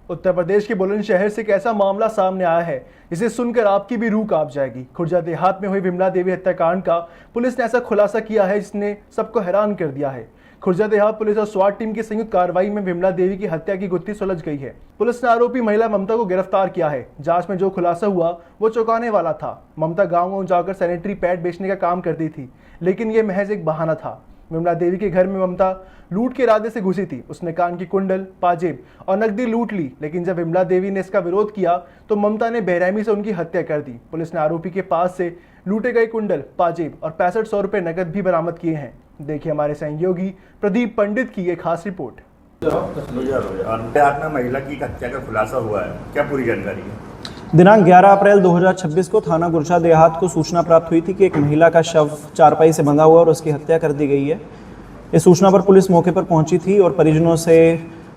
उत्तर प्रदेश के बुलंदशहर से एक ऐसा मामला सामने आया है जिसे सुनकर आपकी भी रूह कांप जाएगी। खुर्जा देहात में हुई विमला देवी हत्याकांड का पुलिस ने ऐसा खुलासा किया है जिसने सबको हैरान कर दिया है। खुर्जा देहात पुलिस और स्वाट टीम की संयुक्त कार्रवाई में विमला देवी की हत्या की गुत्थी सुलझ गई है। पुलिस ने आरोपी महिला ममता को गिरफ्तार किया है। जांच में जो खुलासा हुआ वो चौंकाने वाला था। ममता गाँव जाकर सैनिटरी पैड बेचने का काम करती थी, लेकिन ये महज एक बहाना था। विमला देवी के घर में ममता लूट के इरादे से घुसी थी। उसने कान की कुंडल, पाजेब और नकदी लूट ली, लेकिन जब विमला देवी ने इसका विरोध किया तो ममता ने बेरहमी से उनकी हत्या कर दी। पुलिस ने आरोपी के पास से लूटे गए कुंडल, पाजेब और 6500 रुपए नकद भी बरामद किए हैं। देखिए हमारे सहयोगी प्रदीप पंडित की एक खास रिपोर्ट। में महिला की हत्या का खुलासा हुआ है, क्या पूरी जानकारी है? दिनांक 11 अप्रैल 2026 को थाना खुर्जा देहात को सूचना प्राप्त हुई थी कि एक महिला का शव चारपाई से बंधा हुआ और उसकी हत्या कर दी गई है। इस सूचना पर पुलिस मौके पर पहुंची थी और परिजनों से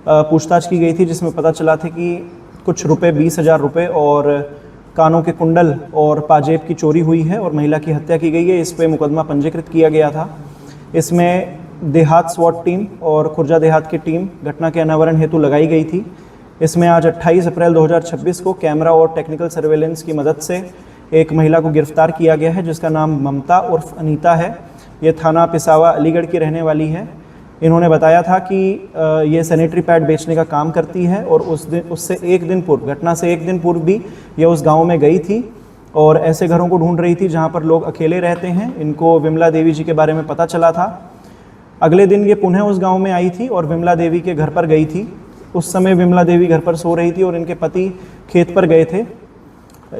पूछताछ की गई थी, जिसमें पता चला था कि कुछ रुपए 20,000 रुपये और कानों के कुंडल और पाजेब की चोरी हुई है और महिला की हत्या की गई है। इस पर मुकदमा पंजीकृत किया गया था। इसमें देहात स्वाट टीम और खुर्जा देहात की टीम घटना के अनावरण हेतु लगाई गई थी। इसमें आज 28 अप्रैल 2026 को कैमरा और टेक्निकल सर्वेलेंस की मदद से एक महिला को गिरफ्तार किया गया है, जिसका नाम ममता उर्फ अनीता है। ये थाना पिसावा अलीगढ़ की रहने वाली है। इन्होंने बताया था कि ये सैनिटरी पैड बेचने का काम करती है और उससे एक दिन पूर्व, घटना से एक दिन पूर्व भी ये उस गांव में गई थी और ऐसे घरों को ढूंढ रही थी जहां पर लोग अकेले रहते हैं। इनको विमला देवी जी के बारे में पता चला था। अगले दिन ये पुनः उस गाँव में आई थी और विमला देवी के घर पर गई थी। उस समय विमला देवी घर पर सो रही थी और इनके पति खेत पर गए थे।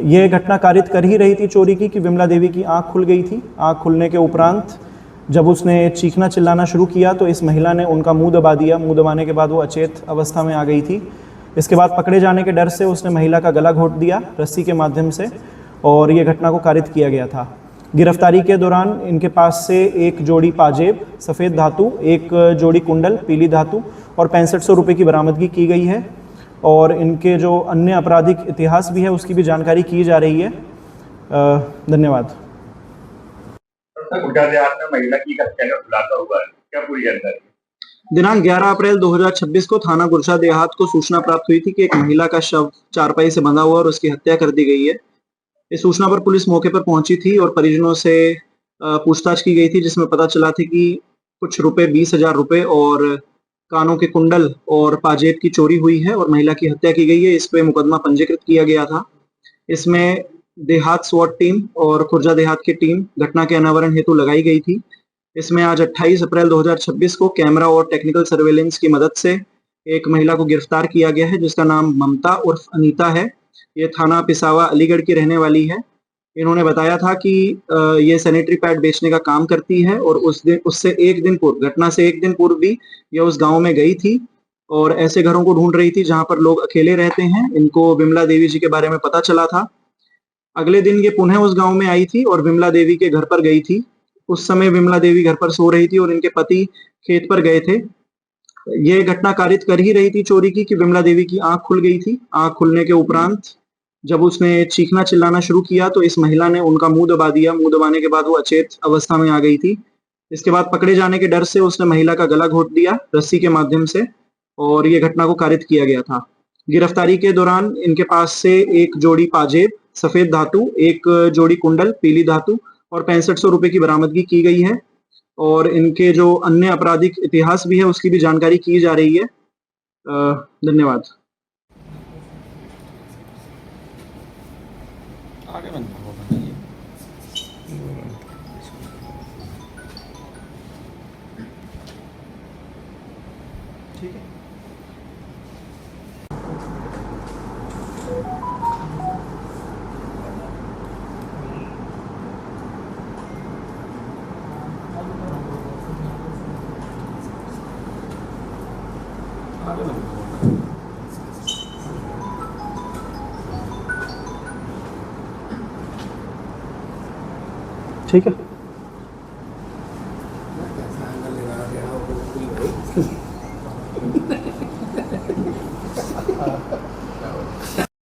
ये घटना कारित कर ही रही थी चोरी की कि विमला देवी की आंख खुल गई थी। आंख खुलने के उपरांत जब उसने चीखना चिल्लाना शुरू किया तो इस महिला ने उनका मुंह दबा दिया। मुंह दबाने के बाद वो अचेत अवस्था में आ गई थी। इसके बाद पकड़े जाने के डर से उसने महिला का गला घोंट दिया रस्सी के माध्यम से और ये घटना को कारित किया गया था। गिरफ्तारी के दौरान इनके पास से एक जोड़ी पाजेब सफ़ेद धातु, एक जोड़ी कुंडल पीली धातु और 6500 रुपये की बरामदगी की गई है और इनके जो अन्य आपराधिक इतिहास भी है उसकी भी जानकारी की जा रही है। धन्यवाद। खुर्जा देहात में महिला की हत्या का खुलासा हुआ है, क्या पूरी जानकारी? दिनांक 11 अप्रैल 2026 को थाना खुर्जा देहात को सूचना प्राप्त हुई थी कि एक महिला का शव चारपाई से बंधा हुआ और उसकी हत्या कर दी गई है। इस सूचना पर पुलिस मौके पर पहुंची थी और परिजनों से पूछताछ की गई थी, जिसमें पता चला था कि कुछ रुपए 20,000 रुपये और कानों के कुंडल और पाजेब की चोरी हुई है और महिला की हत्या की गई है। इस पे मुकदमा पंजीकृत किया गया था। इसमें देहात स्वाट टीम और खुर्जा देहात की टीम घटना के अनावरण हेतु लगाई गई थी। इसमें आज 28 अप्रैल 2026 को कैमरा और टेक्निकल सर्वेलेंस की मदद से एक महिला को गिरफ्तार किया गया है, जिसका नाम ममता उर्फ अनीता है। ये थाना पिसावा अलीगढ़ की रहने वाली है। इन्होंने बताया था कि ये सैनिटरी पैड बेचने का काम करती है और उससे एक दिन पूर्व, घटना से एक दिन पूर्व भी ये उस गांव में गई थी और ऐसे घरों को ढूंढ रही थी जहां पर लोग अकेले रहते हैं। इनको विमला देवी जी के बारे में पता चला था। अगले दिन ये पुनः उस गांव में आई थी और विमला देवी के घर पर गई थी। उस समय विमला देवी घर पर सो रही थी और इनके पति खेत पर गए थे। ये घटना कारित कर ही रही थी चोरी की कि विमला देवी की आंख खुल गई थी। आंख खुलने के उपरांत जब उसने चीखना चिल्लाना शुरू किया तो इस महिला ने उनका मुंह दबा दिया। मुंह दबाने के बाद वो अचेत अवस्था में आ गई थी। इसके बाद पकड़े जाने के डर से उसने महिला का गला घोंट दिया रस्सी के माध्यम से और ये घटना को कारित किया गया था। गिरफ्तारी के दौरान इनके पास से एक जोड़ी पाजेब सफेद धातु, एक जोड़ी कुंडल पीली धातु और 6500 रुपये की बरामदगी की गई है और इनके जो अन्य आपराधिक इतिहास भी है उसकी भी जानकारी की जा रही है। धन्यवाद। आगे बंद ठीक है। आगे बंद ठीक है।